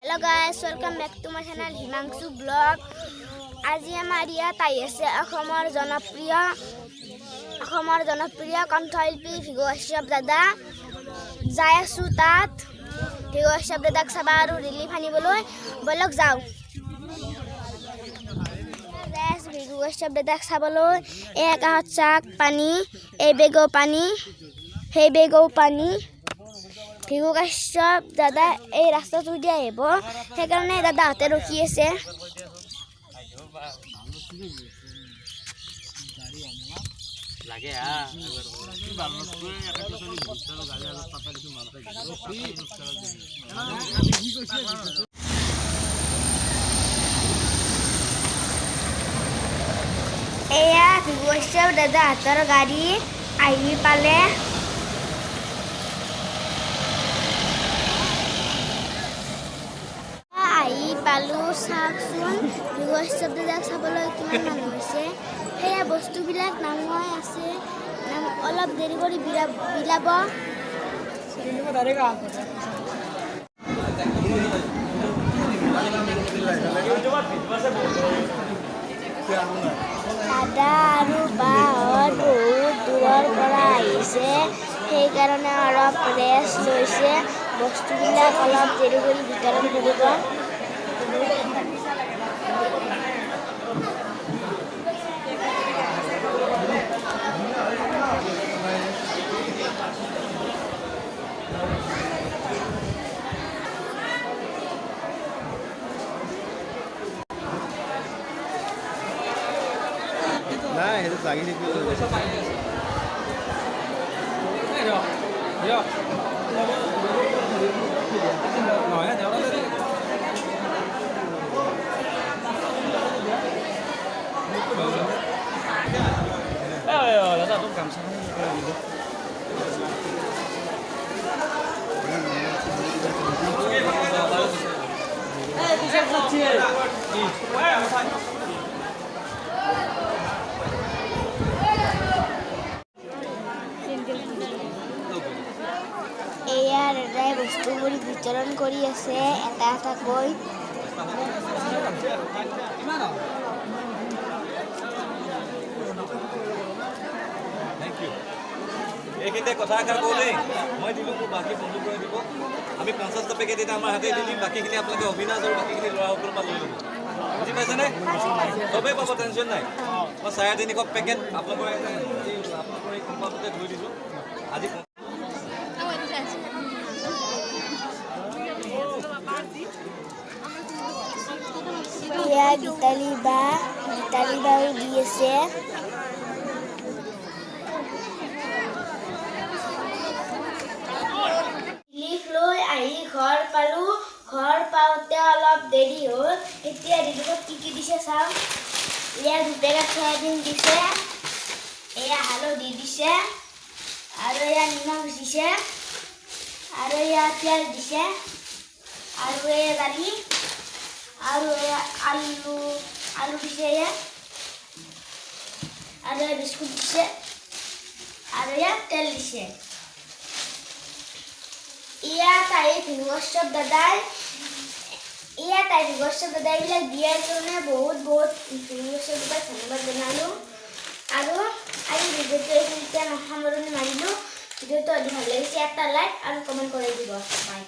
Hello guys, welcome back to my channel Himangshu Vlog. আজি আমাৰ ইয়াত আহি আছে অসমৰ জনপ্ৰিয় কণ্ঠশিল্পী ভিগু কাশ্যপ দাদা। যাই আছো তাত ভিগু কাশ্যপ দাদাক চাবা আৰু ৰিলিফ আনিবলৈ। বলক যাওঁ। ভিগু কাশ্যপ দাদাক চাবলৈ এক হাত চাক পানী, এই বেগো পানী, সেই বেগো পানী। ভিগু কাশ্যপ দাদা এই ৰাস্তাটো দি আহিব, সেইকাৰণে দাদাহঁতে ৰখি আছে। এয়া ভিগু কাশ্যপ দাদাহঁতৰ গাড়ী আহি পালে। পালো চাওকচোন ভিগু কাশ্যপ দাদাক চাবলৈ কিমান মানুহ হৈছে। সেয়া বস্তুবিলাক নামুৱাই আছে, অলপ দেৰি কৰি বিলাব। দাদা আৰু বাহঁত বহুত দূৰৰ পৰা আহিছে, সেইকাৰণে অলপ ৰেষ্ট লৈছে। বস্তুবিলাক অলপ দেৰি কৰি বিতৰণ কৰিব। নাই সেইটো লাগি দাদা তোক গামছা এয়া দাদাই বস্তুবোৰ বিতৰণ কৰি আছে এটা এটাকৈ। এইখিনিতে কথা এষাৰ কওঁ দেই, মই দিলোঁ মোক বাকী বন্ধু কৰি দিব। আমি 50টা পেকেট এতিয়া আমাৰ হাতে দি দিম, বাকীখিনি আপোনালোকে অবিনাশ আৰু বাকীখিনি ল'ৰাসকলৰ পৰা লৈ ল'ব। বুজি পাইছেনে? চবেই পাব, টেনশ্যন নাই। মই 350 পেকেট আপোনালোকৰ এই কম্পাউণ্ডতে ধৰি দিছোঁ আজি। এয়া গীতালি বাও দি আছে। ৰিলিফ লৈ আহি ঘৰ পালো। ঘৰ পাওঁতে অলপ দেৰি হ'ল। এতিয়া ৰিলিফত কি দিছে চাওঁ। এয়া 2 পেকেট চয়াবিন দিছে, এয়া হালধি দিছে, আৰু এয়া নিমখ দিছে, আৰু এয়া তেল দিছে, আৰু এয়া দালি, আৰু এয়া আলু দিছে, এয়া আৰু এয়া বিস্কুট দিছে, আৰু এয়া তেল দিছে। ইয়াত আহি ভিগু কাশ্যপ দাদাই এইবিলাক দিয়াৰ কাৰণে বহুত ভিগু কাশ্যপ দাদাক ধন্যবাদ জনালোঁ। আৰু আজি ভিডিঅ'টো এইখিনিতে সামৰণি মাৰিলোঁ। ভিডিঅ'টো ভাল লাগিছে এটা লাইক আৰু কমেণ্ট কৰি দিব। বাই।